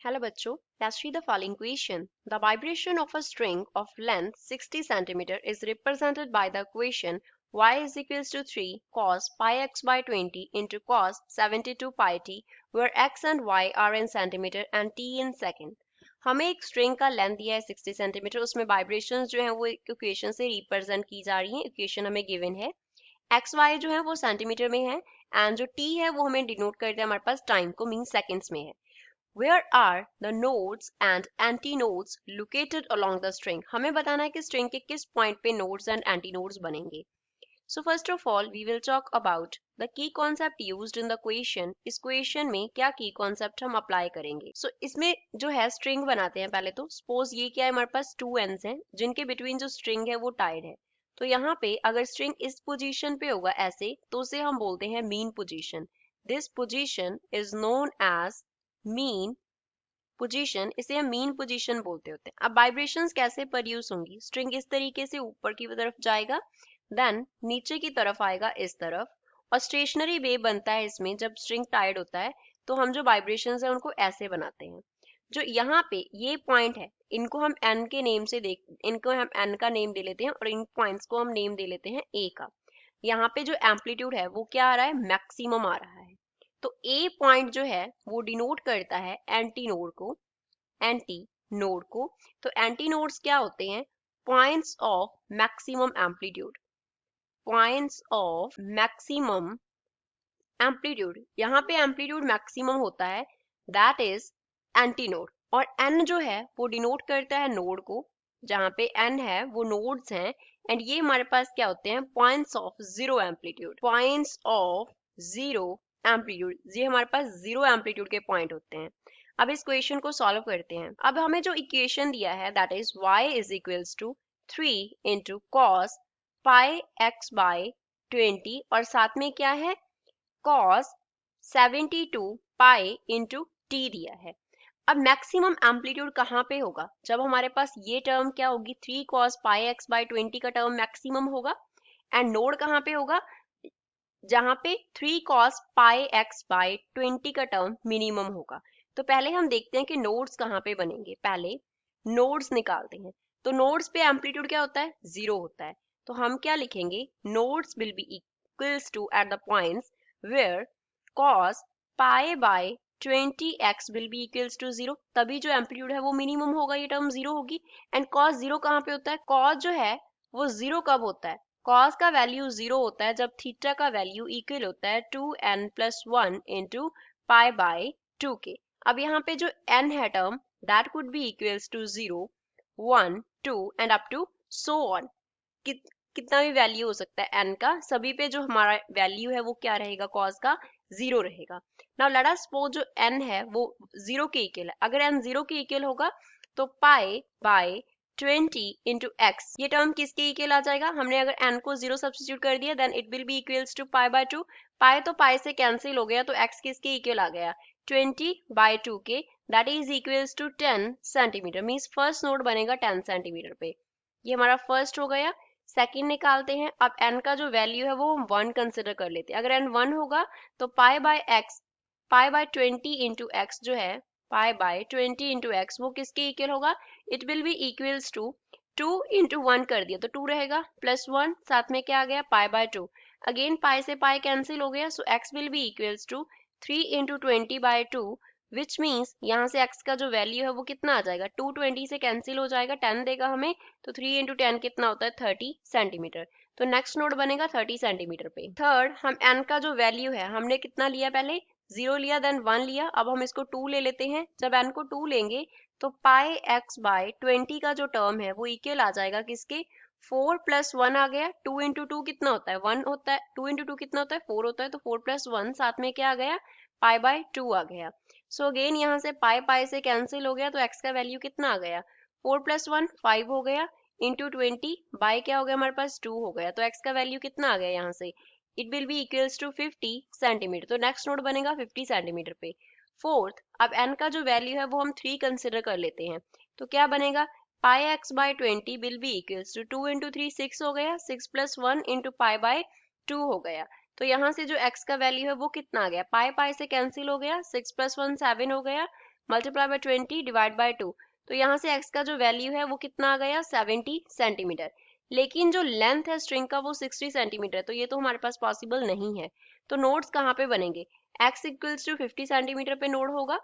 Hello बच्चों, let's read the following question. The vibration of a string of length 60 cm is represented by the equation y is equals to 3 cos pi x by 20 into cos 72 pi t, where x and y are in centimeter and t in second. हमें एक string का length दिया है 60 centimetre, उसमें vibrations जो हैं वो एक इक्वेशन से रिप्रेजेंट की जा रही हैं. इक्वेशन हमें गिवन है, एक्स वाई जो है वो सेंटीमीटर में है एंड जो टी है वो हमें डिनोट करते हैं हमारे पास टाइम को, मीन सेकेंड्स में है. Where are the nodes and antinodes located along the string? हमें बताना है कि string के किस point पे nodes and antinodes बनेंगे. So first of all we will talk about the key concept used in the equation. इस equation में क्या key concept हम apply करेंगे. So इसमें जो है string बनाते हैं पहले तो. Suppose ये क्या है, हमारे पास two ends हैं जिनके between जो string है वो tied है. तो यहाँ पे अगर string इस position पे होगा ऐसे, तो उसे हम बोलते हैं mean position. This position is known as mean position, इसे हम मीन पोजीशन बोलते होते हैं. अब वाइब्रेशंस कैसे प्रोड्यूस होंगी, स्ट्रिंग इस तरीके से ऊपर की तरफ जाएगा, देन नीचे की तरफ आएगा इस तरफ, और स्टेशनरी वेव बनता है इसमें. जब स्ट्रिंग टाइड होता है तो हम जो वाइब्रेशंस है उनको ऐसे बनाते हैं. जो यहाँ पे ये पॉइंट है इनको हम एन के नेम से इनको हम एन का नेम दे लेते हैं और इन पॉइंट्स को हम नेम दे लेते हैं ए का. यहाँ पे जो एम्पलीट्यूड है वो क्या आ रहा है, मैक्सिमम आ रहा है. तो ए पॉइंट जो है वो डिनोट करता है एंटी नोड को. तो एंटी नोड्स क्या होते हैं, पॉइंट्स ऑफ मैक्सिमम एम्पलीट्यूड. यहाँ पे एम्पलीट्यूड मैक्सिमम होता है, दैट इज एंटी नोड. और एन जो है वो डिनोट करता है नोड को, जहाँ पे एन है वो नोड्स हैं, एंड ये हमारे पास क्या होते हैं, पॉइंट्स ऑफ जीरो एम्पलीट्यूड. ये हमारे पास जीरो एम्पलीट्यूड के पॉइंट होते हैं. अब इस क्वेश्चन को सॉल्व करते हैं. अब हमें जो इक्वेशन दिया है that is y is equals to 3 into cos pi x by 20 और साथ में क्या है cos 72 पाई इंटू टी दिया है. अब मैक्सिमम एम्पलीट्यूड कहाँ पे होगा, जब हमारे पास ये टर्म क्या होगी 3 cos पाई एक्स बाई 20 का टर्म मैक्सिमम होगा, एंड नोड कहाँ पे होगा, जहाँ पे 3 cos पाई एक्स बाई 20 का टर्म मिनिमम होगा. तो पहले हम देखते हैं कि नोड्स कहाँ पे बनेंगे. पहले नोड्स निकालते हैं. तो नोड्स पे एम्पलीट्यूड क्या होता है, जीरो होता है. तो हम क्या लिखेंगे, nodes will be equals to at the points where cos pi by 20x will be equals to zero. तभी जो एम्पलीट्यूड है वो मिनिमम होगा, ये टर्म जीरो होगी. एंड cos जीरो कहाँ पे होता है, cos जो है वो जीरो कब होता है, cos का वैल्यू जीरो होता है जब थीटा का वैल्यू इक्वल होता है 2n+1 इंटू पाई बाई 2 के. अब यहाँ पे जो n है term that could be equals to 0, 1, 2 and up to so on. कितना भी वैल्यू हो सकता है n का, सभी पे जो हमारा वैल्यू है वो क्या रहेगा, cos का जीरो रहेगा. नाउ लेट अस सपोज जो n है वो जीरो के इक्वल है. अगर n जीरो के इक्वल होगा तो पाई बाई 20 इंटू एक्स, ये टर्म किसके इक्वल आ जाएगा, हमने अगर n को जीरो सब्स्टिट्यूट कर दिया then it will be equals to pi by 2. Pi तो पाई से कैंसिल हो गया, तो x किसके इक्वल आ गया, 20 बाय 2 के, that is equals to 10 centimetre. Means first node बनेगा 10 सेंटीमीटर पे. ये हमारा फर्स्ट हो गया. सेकंड निकालते हैं. अब n का जो वैल्यू है वो हम 1 कंसिडर कर लेते हैं. अगर n 1 होगा तो पाई बाय 20 इंटू एक्स जो है, पाई बाय 20 इंटू एक्स वो किसके इक्वल होगा, it will be equals to 2 into 1 कर दिया तो 2 रहेगा, प्लस 1 साथ में क्या आ गया, पाई बाय 2. अगेन पाई से पाई कैंसिल हो गया, so x will be equals to 3 into 20 by 2, which means यहाँ से x का जो वैल्यू है वो कितना आ जाएगा, 220 से कैंसिल हो जाएगा, 10 देगा हमें, तो 3 इंटू 10 कितना होता है, 30 सेंटीमीटर. तो नेक्स्ट नोड बनेगा 30 सेंटीमीटर पे. थर्ड, हम n का जो वैल्यू है हमने कितना लिया, पहले 0 लिया देन 1 लिया, अब हम इसको 2 ले लेते हैं. जब n को 2 लेंगे तो पाई एक्स बाय 20 का जो टर्म है वो इक्वल आ जाएगा किसके, 4 प्लस 1 आ गया, 2 इंटू 2 कितना होता है, 1 होता है, 2 इंटू 2 कितना होता है, 4 होता है, तो 4 प्लस 1 साथ में क्या आ गया, पाई बाय 2 आ गया. सो अगेन यहाँ से पाई पाई से कैंसिल हो गया, तो x का वैल्यू कितना आ गया, 4 प्लस 1 5 हो गया, इंटू 20 बाय क्या हो गया हमारे पास 2 हो गया, तो x का वैल्यू कितना आ गया यहाँ से, it will be equals to 50 centimetre. तो नेक्स्ट नोड बनेगा 50 सेंटीमीटर पे. फोर्थ, अब n का जो वैल्यू है वो हम 3 कंसिडर कर लेते हैं, तो क्या बनेगा, pi x by 20 will be equals to 2 into 3 6 हो गया, 6 प्लस 1 इंटू पाई बाय 2 हो गया. तो यहाँ से जो x का वैल्यू है वो कितना आ गया, पाई पाई से कैंसिल हो गया, 6 प्लस 1 7 हो गया, मल्टीप्लाई बाय 20 डिवाइड बाय 2, तो यहाँ से x का जो वैल्यू है वो कितना आ गया 70 सेंटीमीटर। लेकिन जो लेंथ है स्ट्रिंग का वो 60 सेंटीमीटर, तो ये तो हमारे पास पॉसिबल नहीं है। तो नोड्स कहाँ पे बनेंगे, x इक्वल्स टू 50 सेंटीमीटर पे नोड होगा,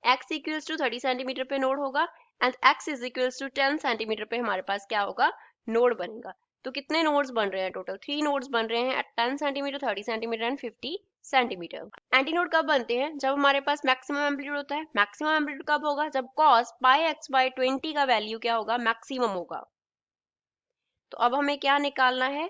x इक्वल्स टू 30 सेंटीमीटर पे नोड होगा, and x is equals to 10 centimetre पे हमारे पास क्या होगा, नोड बनेगा। तो कितने नोड्स बन रहे हैं, टोटल 3 नोड्स बन रहे हैं at 10 centimetre, 30 centimetre and 50 centimetre. Anti node कब बनते हैं, जब हमारे पास मैक्सिमम एम्पलीट्यूड होता है। मैक्सिमम एम्पलीट्यूड कब होगा, जब cos पाई x बाई 20 का वैल्यू क्या होगा, मैक्सिमम होगा। तो अब हमें क्या निकालना है,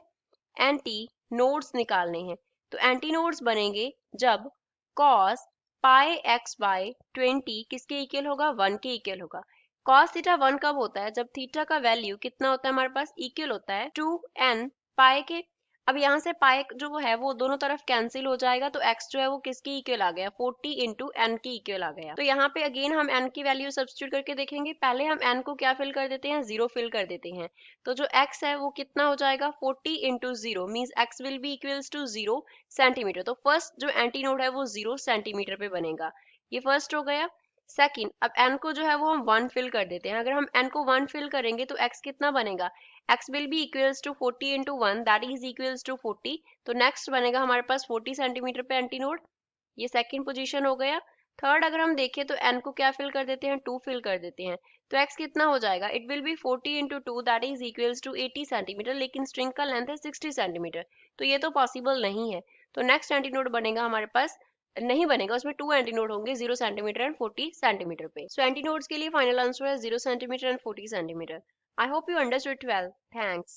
एंटी नोड्स निकालने हैं। तो एंटी नोड्स बनेंगे जब cos पाई x बाई 20 किसके इक्वल होगा, 1 के इक्वल होगा। cos थीटा 1 कब होता है, जब थीटा का वैल्यू कितना होता है हमारे पास, इक्वल होता है 2n पाई के। अब यहाँ से पाई जो है वो दोनों तरफ कैंसिल हो जाएगा, तो x जो है वो किसके इक्वल आ गया, 40 इंटू एन के इक्वल आ गया। तो यहाँ पे अगेन हम n की वैल्यू सब्स्टिट्यूट करके देखेंगे। पहले हम n को क्या फिल कर देते हैं, 0 फिल कर देते हैं। तो जो x है वो कितना हो जाएगा, 40 into 0 means x will be equals to 0 centimetre. तो फर्स्ट जो एंटी नोड है वो 0 सेंटीमीटर पे बनेगा, ये फर्स्ट हो गया। सेकंड, अब n को जो है वो हम 1 फिल कर देते हैं। अगर हम n को 1 फिल करेंगे तो x कितना बनेगा, x will be equals to 40 into 1 that is equals to 40। तो नेक्स्ट बनेगा हमारे पास 40 सेंटीमीटर पे एंटी नोड, ये सेकंड पोजीशन हो गया। थर्ड अगर हम देखें तो n को क्या फिल कर देते हैं, 2 फिल कर देते हैं। तो x कितना हो जाएगा, it will B 40 into 2 that is equals to 80 centimetre, लेकिन स्ट्रिंग का लेंथ है 60 सेंटीमीटर, तो ये तो पॉसिबल नहीं है। तो नेक्स्ट एंटी नोड बनेगा हमारे पास, नहीं बनेगा, उसमें 2 एंटी नोड होंगे 0 सेंटीमीटर एंड 40 सेंटीमीटर पे। सो एंटी नोड्स के लिए फाइनल आंसर है 0 centimetre and 40 centimetre. I hope you understood well. Thanks.